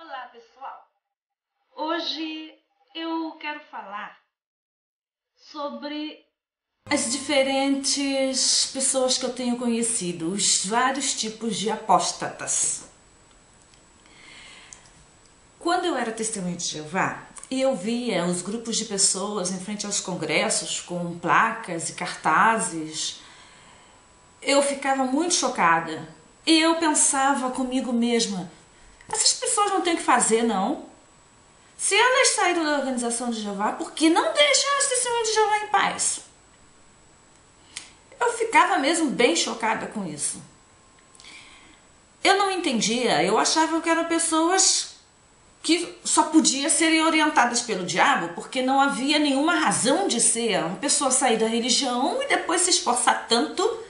Olá, pessoal! Hoje eu quero falar sobre as diferentes pessoas que eu tenho conhecido, os vários tipos de apóstatas. Quando eu era testemunha de Jeová, eu via os grupos de pessoas em frente aos congressos com placas e cartazes. Eu ficava muito chocada. E eu pensava comigo mesma, essas pessoas não têm o que fazer, não. Se elas saíram da organização de Jeová, por que não deixam as testemunhas de Jeová em paz? Eu ficava mesmo bem chocada com isso. Eu não entendia, eu achava que eram pessoas que só podiam serem orientadas pelo diabo, porque não havia nenhuma razão de ser uma pessoa sair da religião e depois se esforçar tanto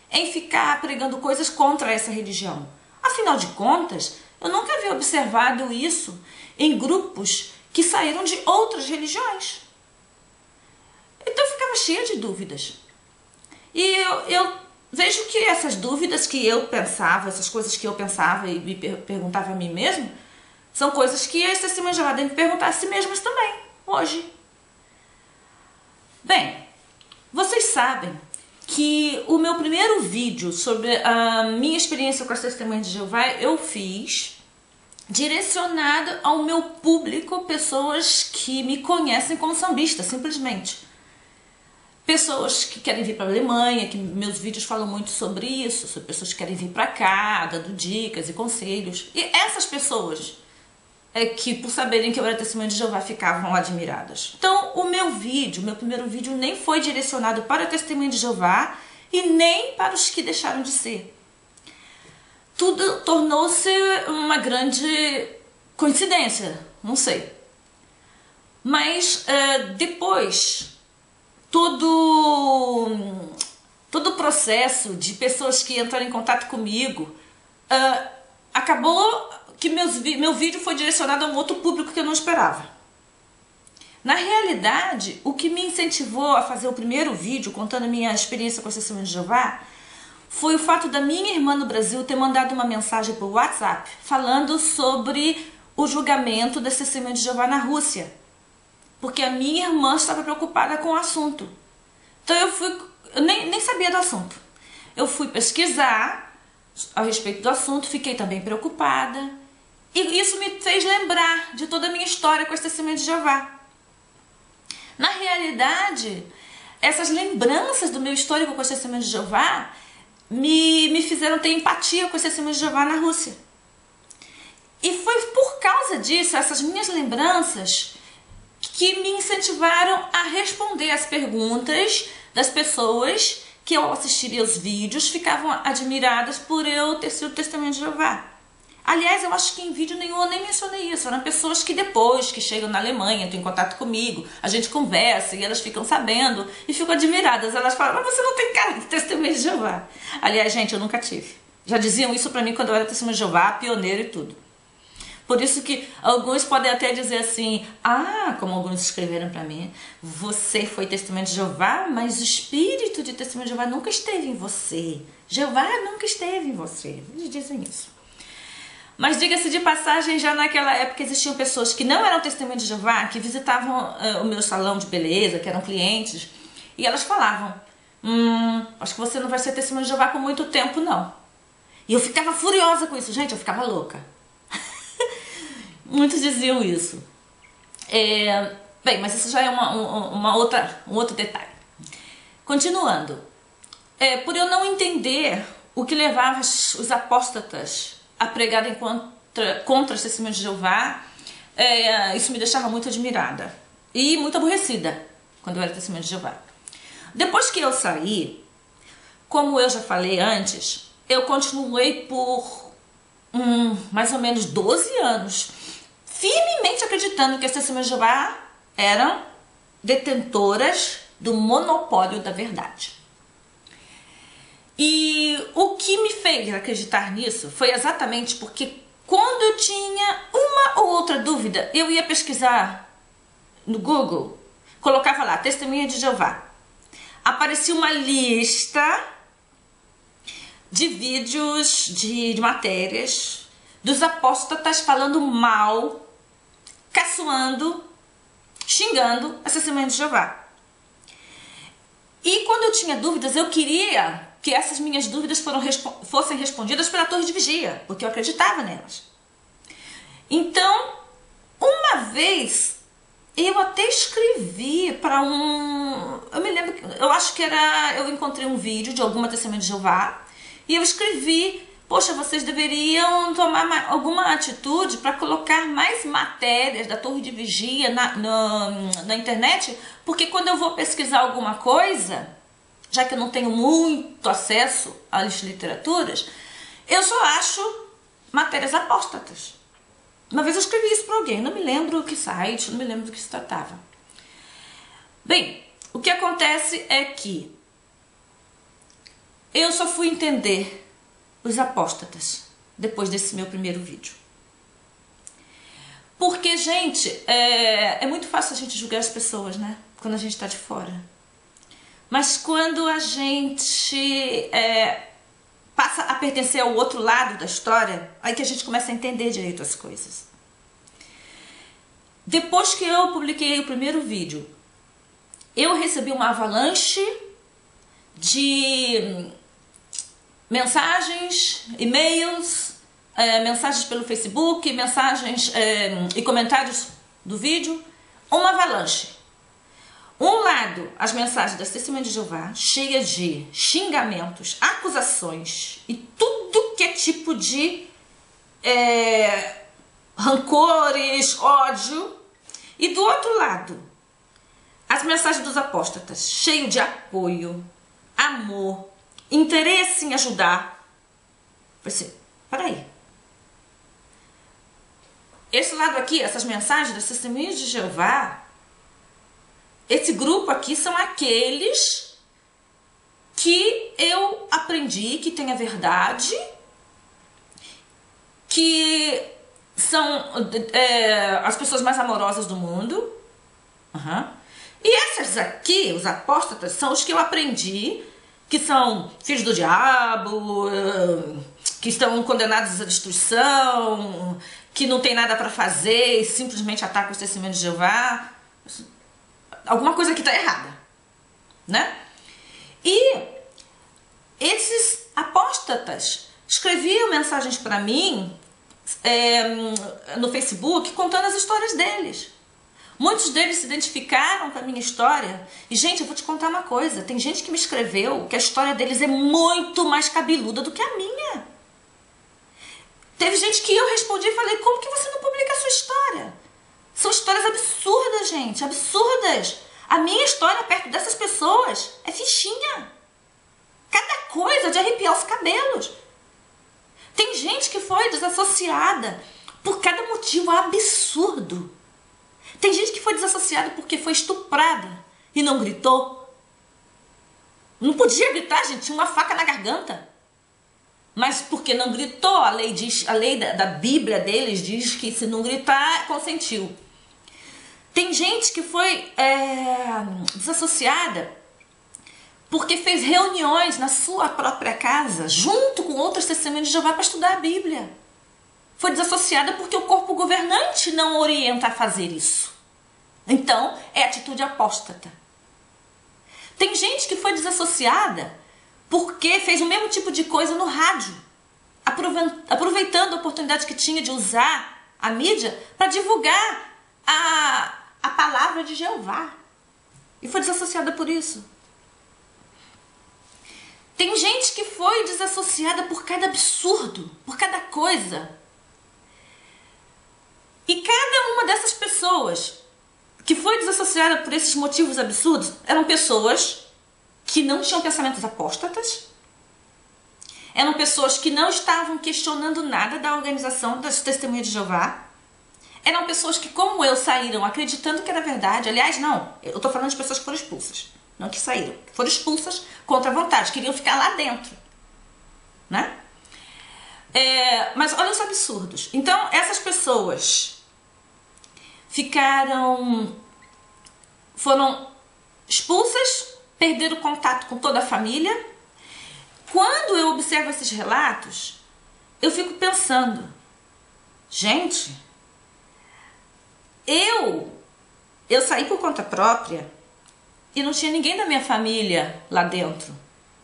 em ficar pregando coisas contra essa religião. Afinal de contas, eu nunca havia observado isso em grupos que saíram de outras religiões. Então eu ficava cheia de dúvidas. E eu vejo que essas dúvidas que eu pensava, essas coisas que eu pensava e me perguntava a mim mesmo, são coisas que as testemunhas de Jeová devem perguntar a si mesmas também, hoje. Bem, vocês sabem que o meu primeiro vídeo sobre a minha experiência com as testemunhas de Jeová eu fiz direcionado ao meu público, pessoas que me conhecem como sambista, simplesmente. Pessoas que querem vir para a Alemanha, que meus vídeos falam muito sobre isso, sobre pessoas que querem vir para cá, dando dicas e conselhos. E essas pessoas é que, por saberem que eu era testemunha de Jeová, ficavam admiradas. Então, o meu primeiro vídeo, nem foi direcionado para a testemunha de Jeová e nem para os que deixaram de ser. Tudo tornou-se uma grande coincidência, não sei. Mas depois, todo o processo de pessoas que entraram em contato comigo, acabou que meu vídeo foi direcionado a um outro público que eu não esperava. Na realidade, o que me incentivou a fazer o primeiro vídeo contando a minha experiência com a testemunha de Jeová foi o fato da minha irmã no Brasil ter mandado uma mensagem por WhatsApp falando sobre o julgamento das testemunhas de Jeová na Rússia, porque a minha irmã estava preocupada com o assunto. Então eu nem sabia do assunto. Eu fui pesquisar a respeito do assunto, fiquei também preocupada. E isso me fez lembrar de toda a minha história com as testemunhas de Jeová. Na realidade, essas lembranças do meu histórico com as testemunhas de Jeová me fizeram ter empatia com as testemunhas de Jeová na Rússia. E foi por causa disso, essas minhas lembranças, que me incentivaram a responder as perguntas das pessoas que, ao assistirem os vídeos, ficavam admiradas por eu ter sido testemunha de Jeová. Aliás, eu acho que em vídeo nenhum eu nem mencionei isso. Eram pessoas que depois que chegam na Alemanha, estão em contato comigo, a gente conversa e elas ficam sabendo e ficam admiradas. Elas falam, mas você não tem cara de testemunha de Jeová. Aliás, gente, eu nunca tive. Já diziam isso pra mim quando eu era testemunha de Jeová, pioneiro e tudo. Por isso que alguns podem até dizer assim, como alguns escreveram pra mim, você foi testemunha de Jeová, mas o espírito de testemunha de Jeová nunca esteve em você. Jeová nunca esteve em você. Eles dizem isso. Mas diga-se de passagem, já naquela época existiam pessoas que não eram testemunhas de Jeová, que visitavam o meu salão de beleza, que eram clientes, e elas falavam, acho que você não vai ser testemunha de Jeová por muito tempo, não. E eu ficava furiosa com isso, gente, eu ficava louca. Muitos diziam isso. Bem, mas isso já é um outro detalhe. Continuando, por eu não entender o que levava os apóstatas a pregarem contra as testemunhas de Jeová, isso me deixava muito admirada e muito aborrecida quando eu era testemunha de Jeová. Depois que eu saí, como eu já falei antes, eu continuei por mais ou menos 12 anos firmemente acreditando que as testemunhas de Jeová eram detentoras do monopólio da verdade. E o que me fez acreditar nisso foi exatamente porque quando eu tinha uma ou outra dúvida, eu ia pesquisar no Google, colocava lá, testemunha de Jeová. Aparecia uma lista de vídeos, de matérias dos apóstatas falando mal, caçoando, xingando as testemunhas de Jeová. E quando eu tinha dúvidas, eu queria que essas minhas dúvidas fossem respondidas pela torre de vigia, porque eu acreditava nelas. Então, uma vez, eu até escrevi para eu me lembro, eu acho que eu encontrei um vídeo de alguma testemunha de Jeová, e eu escrevi: poxa, vocês deveriam tomar alguma atitude para colocar mais matérias da torre de vigia na internet, porque quando eu vou pesquisar alguma coisa, já que eu não tenho muito acesso às literaturas, eu só acho matérias apóstatas. Uma vez eu escrevi isso para alguém, não me lembro que site, não me lembro do que se tratava. Bem, o que acontece é que eu só fui entender os apóstatas depois desse meu primeiro vídeo. Porque, gente, é muito fácil a gente julgar as pessoas, né? Quando a gente está de fora. Mas quando a gente passa a pertencer ao outro lado da história, aí que a gente começa a entender direito as coisas. Depois que eu publiquei o primeiro vídeo, eu recebi uma avalanche de mensagens, e-mails, mensagens pelo Facebook, mensagens e comentários do vídeo, uma avalanche. Um lado, as mensagens das testemunhas de Jeová, cheias de xingamentos, acusações e tudo que é tipo de rancores, ódio. E do outro lado, as mensagens dos apóstatas, cheio de apoio, amor, interesse em ajudar. Falei assim, peraí. Esse lado aqui, essas mensagens das testemunhas de Jeová, esse grupo aqui são aqueles que eu aprendi que tem a verdade, que são as pessoas mais amorosas do mundo. E essas aqui, os apóstatas, são os que eu aprendi que são filhos do diabo, que estão condenados à destruição, que não tem nada para fazer e simplesmente atacam os testemunhos de Jeová. Alguma coisa aqui está errada, né? E esses apóstatas escreviam mensagens para mim no Facebook contando as histórias deles. Muitos deles se identificaram com a minha história. E, gente, eu vou te contar uma coisa. Tem gente que me escreveu que a história deles é muito mais cabeluda do que a minha. Teve gente que eu respondi e falei, como que você não publica a sua história? São histórias absurdas, gente, absurdas. A minha história perto dessas pessoas é fichinha. Cada coisa de arrepiar os cabelos. Tem gente que foi desassociada por cada motivo absurdo. Tem gente que foi desassociada porque foi estuprada e não gritou. Não podia gritar, gente, tinha uma faca na garganta. Mas porque não gritou, a lei da Bíblia deles diz que se não gritar, consentiu. Tem gente que foi desassociada porque fez reuniões na sua própria casa, junto com outras testemunhas de Jeová, para estudar a Bíblia. Foi desassociada porque o corpo governante não orienta a fazer isso. Então, é atitude apóstata. Tem gente que foi desassociada porque fez o mesmo tipo de coisa no rádio, aproveitando a oportunidade que tinha de usar a mídia para divulgar a palavra de Jeová. E foi desassociada por isso. Tem gente que foi desassociada por cada absurdo, por cada coisa. E cada uma dessas pessoas que foi desassociada por esses motivos absurdos eram pessoas que não tinham pensamentos apóstatas, eram pessoas que não estavam questionando nada da organização das testemunhas de Jeová, eram pessoas que, como eu, saíram acreditando que era verdade. Aliás, não, eu estou falando de pessoas que foram expulsas, não que saíram, foram expulsas contra a vontade, queriam ficar lá dentro, né? Mas olha os absurdos. Então, essas pessoas foram expulsas, perderam contato com toda a família. Quando eu observo esses relatos, eu fico pensando, Gente, eu saí por conta própria e não tinha ninguém da minha família lá dentro.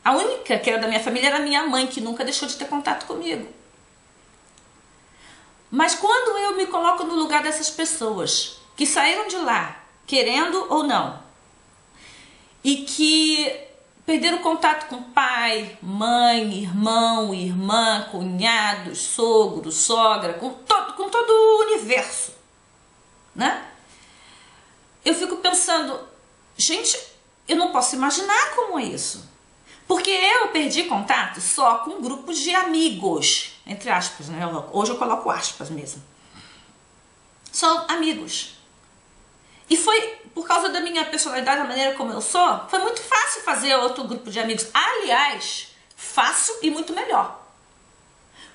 A única que era da minha família era a minha mãe, que nunca deixou de ter contato comigo. Mas quando eu me coloco no lugar dessas pessoas que saíram de lá, querendo ou não, e que perderam contato com pai, mãe, irmão, irmã, cunhados, sogro, sogra, com todo o universo, né? Eu fico pensando, gente, eu não posso imaginar como é isso. Porque eu perdi contato só com grupos de amigos, entre aspas, né? Hoje eu coloco aspas mesmo. Só amigos. E foi por causa da minha personalidade, da maneira como eu sou, foi muito fácil fazer outro grupo de amigos. Aliás, fácil e muito melhor.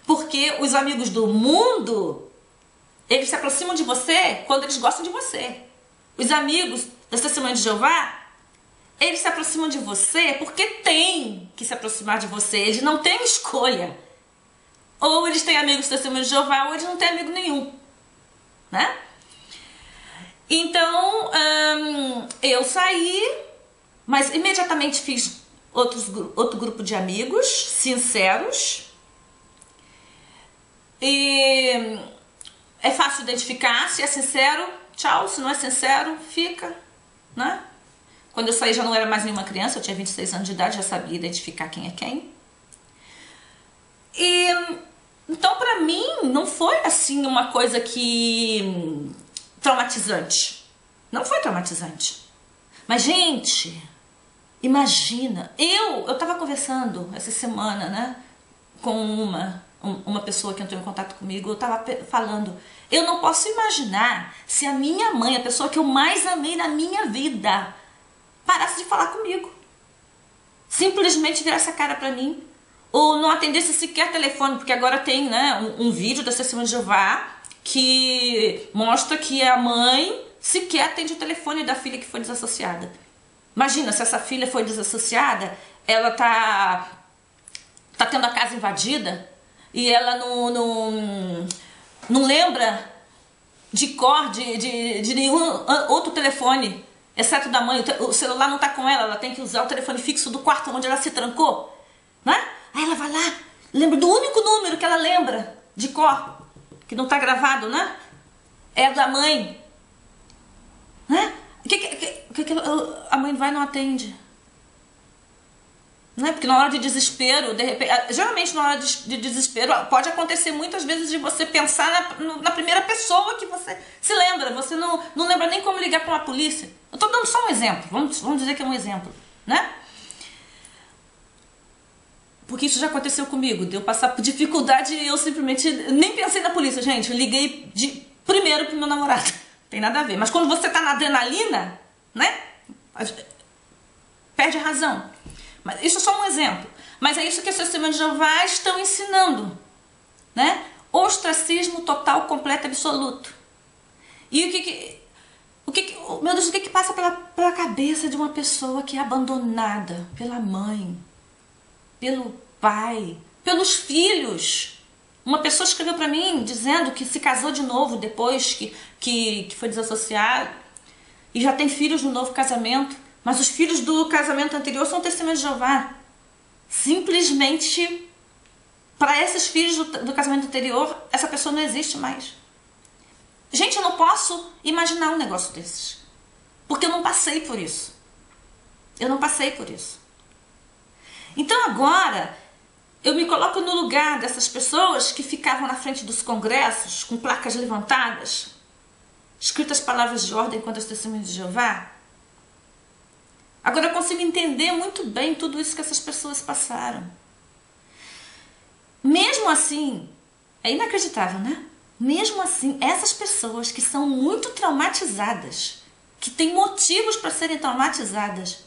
Porque os amigos do mundo, eles se aproximam de você quando eles gostam de você. Os amigos das Testemunhas de Jeová, eles se aproximam de você porque tem que se aproximar de você. Eles não têm escolha. Ou eles têm amigos Testemunhas de Jeová, ou eles não têm amigo nenhum, né? Então, eu saí, mas imediatamente fiz outro grupo de amigos sinceros. E é fácil identificar, se é sincero, tchau, se não é sincero, fica, né? Quando eu saí já não era mais nenhuma criança, eu tinha 26 anos de idade, já sabia identificar quem é quem. E então pra mim não foi assim uma coisa que traumatizante. Não foi traumatizante. Mas gente, imagina, eu tava conversando essa semana, né, com uma pessoa que entrou em contato comigo, eu tava falando, eu não posso imaginar se a minha mãe, a pessoa que eu mais amei na minha vida, parasse de falar comigo. Simplesmente virasse a cara pra mim. Ou não atendesse sequer telefone, porque agora tem, né, um vídeo da Testemunha de Jeová que mostra que a mãe sequer atende o telefone da filha que foi desassociada. Imagina, se essa filha foi desassociada, ela tá tendo a casa invadida e ela não lembra de cor de nenhum outro telefone, exceto da mãe. O celular não tá com ela, ela tem que usar o telefone fixo do quarto onde ela se trancou, né? Aí ela vai lá, lembra do único número que ela lembra de cor, que não tá gravado, né? É da mãe, né? A mãe vai e não atende, né? Porque na hora de desespero, de repente, geralmente na hora de desespero, pode acontecer muitas vezes de você pensar na primeira pessoa que você se lembra. Você não lembra nem como ligar para uma polícia. Eu tô dando só um exemplo, vamos dizer que é um exemplo, né? Porque isso já aconteceu comigo, de eu passar por dificuldade e eu simplesmente nem pensei na polícia, gente. Eu liguei primeiro pro meu namorado. Tem nada a ver. Mas quando você tá na adrenalina, né? Perde a razão. Mas isso é só um exemplo. Mas é isso que as Testemunhas de Jeová estão ensinando, né? Ostracismo total, completo, absoluto. E meu Deus, o que passa pela cabeça de uma pessoa que é abandonada pela mãe, pelo pai, pelos filhos? Uma pessoa escreveu para mim dizendo que se casou de novo depois que foi desassociado e já tem filhos no novo casamento, mas os filhos do casamento anterior são Testemunhas de Jeová. Simplesmente, para esses filhos do casamento anterior, essa pessoa não existe mais. Gente, eu não posso imaginar um negócio desses, porque eu não passei por isso. Eu não passei por isso. Então agora eu me coloco no lugar dessas pessoas que ficavam na frente dos congressos com placas levantadas, escritas palavras de ordem contra as Testemunhas de Jeová. Agora eu consigo entender muito bem tudo isso que essas pessoas passaram. Mesmo assim, é inacreditável, né? Mesmo assim, essas pessoas que são muito traumatizadas, que têm motivos para serem traumatizadas,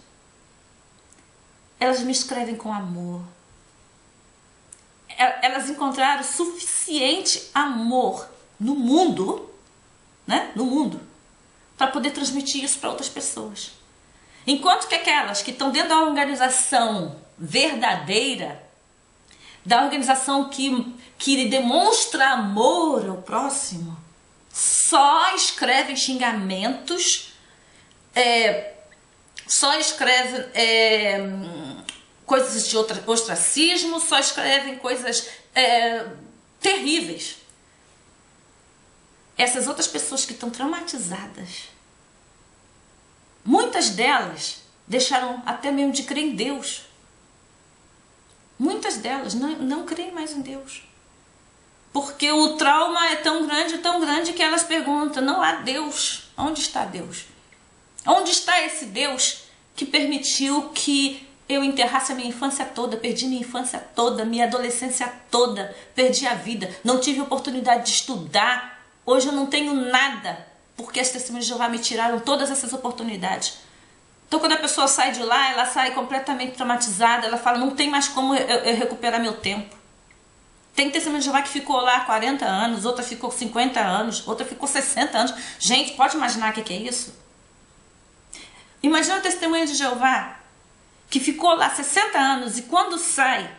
elas me escrevem com amor. Elas encontraram suficiente amor no mundo, né? No mundo, para poder transmitir isso para outras pessoas. Enquanto que aquelas que estão dentro da organização verdadeira, da organização que que demonstra amor ao próximo só escreve xingamentos, só escreve coisas de ostracismo, só escrevem coisas terríveis. Essas outras pessoas que estão traumatizadas, muitas delas deixaram até mesmo de crer em Deus. Muitas delas não creem mais em Deus. Porque o trauma é tão grande que elas perguntam: não há Deus. Onde está Deus? Onde está esse Deus que permitiu que eu enterrasse a minha infância toda, perdi minha infância toda, minha adolescência toda, perdi a vida, não tive oportunidade de estudar, hoje eu não tenho nada, porque as testemunhas de Jeová me tiraram todas essas oportunidades. Então quando a pessoa sai de lá, ela sai completamente traumatizada, ela fala: não tem mais como eu recuperar meu tempo. Tem testemunha de Jeová que ficou lá 40 anos, outra ficou 50 anos, outra ficou 60 anos. Gente, pode imaginar o que é isso? Imagina a testemunha de Jeová que ficou lá 60 anos e quando sai,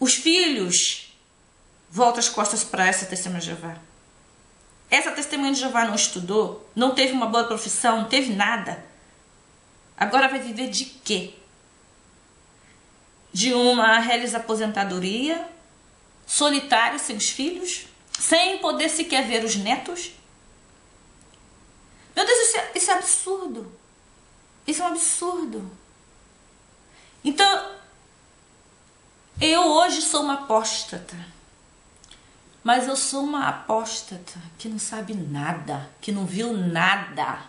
os filhos voltam as costas para essa testemunha de Jeová. Essa testemunha de Jeová não estudou, não teve uma boa profissão, não teve nada. Agora vai viver de quê? De uma realiza aposentadoria, solitário, sem os filhos, sem poder sequer ver os netos. Meu Deus, isso é absurdo. Isso é um absurdo. Então, eu hoje sou uma apóstata. Mas eu sou uma apóstata que não sabe nada, que não viu nada.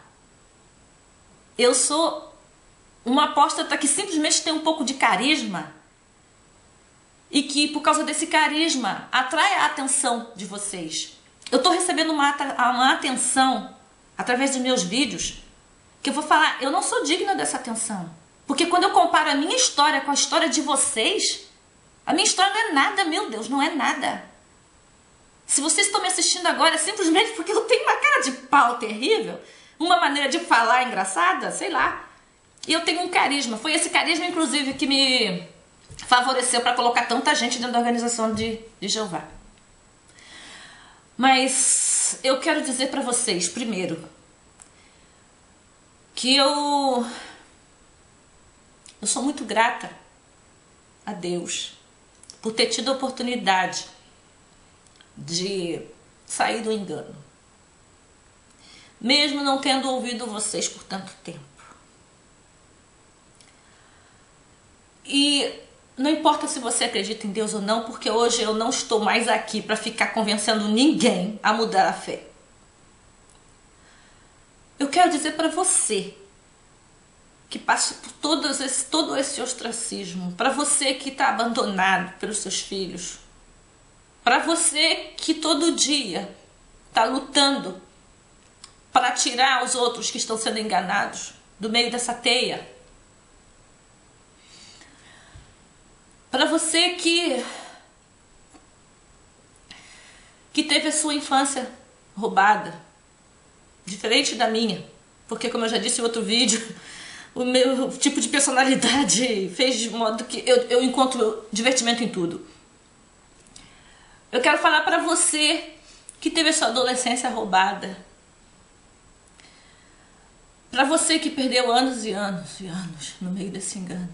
Eu sou uma apóstata que simplesmente tem um pouco de carisma e que, por causa desse carisma, atrai a atenção de vocês. Eu estou recebendo uma atenção através dos meus vídeos que eu vou falar: eu não sou digna dessa atenção. Porque quando eu comparo a minha história com a história de vocês, a minha história não é nada, meu Deus, não é nada. Se vocês estão me assistindo agora é simplesmente porque eu tenho uma cara de pau terrível, uma maneira de falar engraçada, sei lá. E eu tenho um carisma. Foi esse carisma, inclusive, que me favoreceu para colocar tanta gente dentro da organização de Jeová. Mas eu quero dizer para vocês, primeiro, que eu sou muito grata a Deus por ter tido a oportunidade de sair do engano, mesmo não tendo ouvido vocês por tanto tempo. E não importa se você acredita em Deus ou não, porque hoje eu não estou mais aqui para ficar convencendo ninguém a mudar a fé. Eu quero dizer para você que passa por todo esse ostracismo, para você que está abandonado pelos seus filhos, para você que todo dia está lutando para tirar os outros que estão sendo enganados do meio dessa teia, para você que teve a sua infância roubada, diferente da minha, porque, como eu já disse em outro vídeo, o meu tipo de personalidade fez de modo que eu encontro divertimento em tudo. Eu quero falar para você que teve a sua adolescência roubada, para você que perdeu anos e anos e anos no meio desse engano.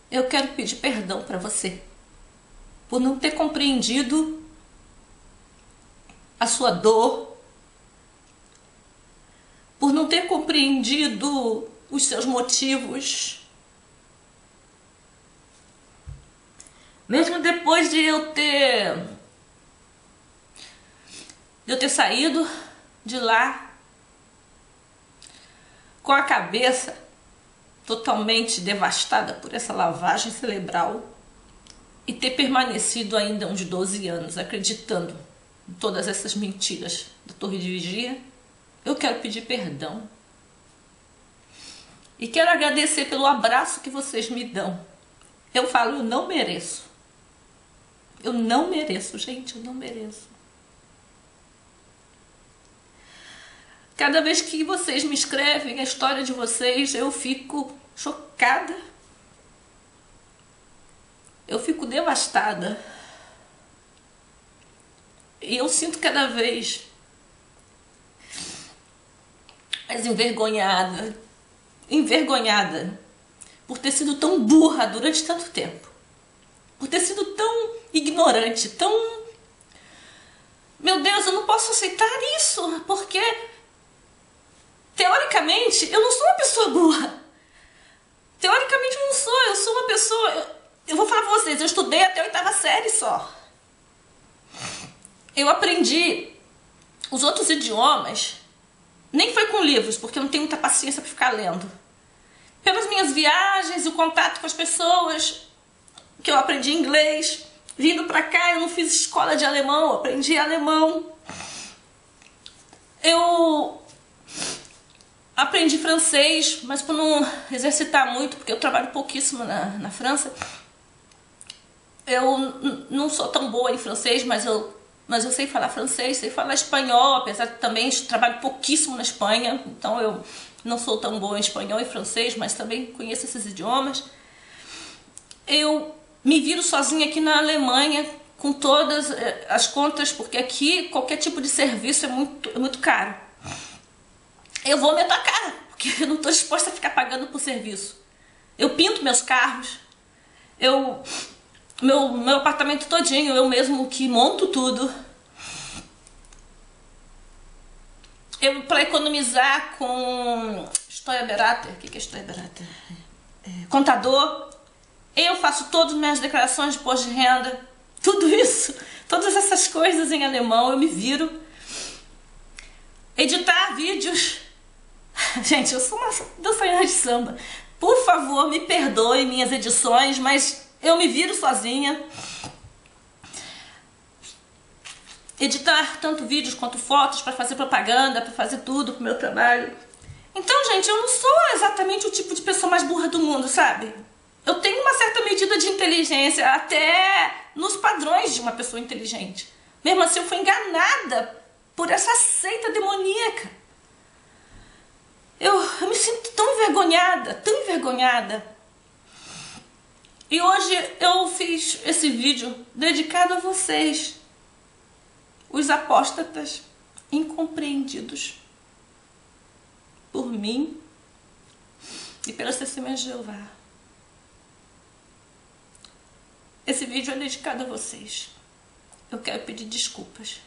Eu quero pedir perdão para você por não ter compreendido a sua dor, por não ter compreendido os seus motivos. Mesmo depois de eu ter saído de lá com a cabeça totalmente devastada por essa lavagem cerebral e ter permanecido ainda uns 12 anos acreditando em todas essas mentiras da Torre de Vigia, eu quero pedir perdão e quero agradecer pelo abraço que vocês me dão. Eu falo: eu não mereço. Eu não mereço, gente, eu não mereço. Cada vez que vocês me escrevem a história de vocês, eu fico chocada. Eu fico devastada. E eu sinto cada vez mais envergonhada por ter sido tão burra durante tanto tempo, por ter sido tão ignorante, tão... Meu Deus, eu não posso aceitar isso, porque teoricamente eu não sou uma pessoa burra. Teoricamente eu não sou, eu sou uma pessoa... Eu vou falar pra vocês, eu estudei até a 8ª série só. Eu aprendi os outros idiomas, nem foi com livros, porque eu não tenho muita paciência para ficar lendo. Pelas minhas viagens, o contato com as pessoas, que eu aprendi inglês. Vindo pra cá, eu não fiz escola de alemão, eu aprendi alemão. Eu aprendi francês, mas por não exercitar muito, porque eu trabalho pouquíssimo na França. Eu não sou tão boa em francês, mas eu sei falar francês, sei falar espanhol, apesar de também trabalho pouquíssimo na Espanha, então eu não sou tão boa em espanhol e francês, mas também conheço esses idiomas. Eu me viro sozinha aqui na Alemanha com todas as contas, porque aqui qualquer tipo de serviço é muito caro. Eu vou meter a cara, porque eu não estou disposta a ficar pagando por serviço. Eu pinto meus carros, meu apartamento todinho, eu mesmo que monto tudo. Para economizar com Steuerberater, o que é Steuerberater? Contador, eu faço todas as minhas declarações de imposto de renda, tudo isso, todas essas coisas em alemão, eu me viro. Editar vídeos. Gente, eu sou uma dançarina de samba. Por favor, me perdoe minhas edições, mas eu me viro sozinha. Editar tanto vídeos quanto fotos para fazer propaganda, para fazer tudo pro meu trabalho. Então, gente, eu não sou exatamente o tipo de pessoa mais burra do mundo, sabe? Eu tenho uma certa medida de inteligência, até nos padrões de uma pessoa inteligente. Mesmo assim, eu fui enganada por essa seita demoníaca. Eu me sinto tão envergonhada, tão envergonhada. E hoje eu fiz esse vídeo dedicado a vocês, os apóstatas incompreendidos por mim e pelas testemunhas de Jeová. Esse vídeo é dedicado a vocês. Eu quero pedir desculpas.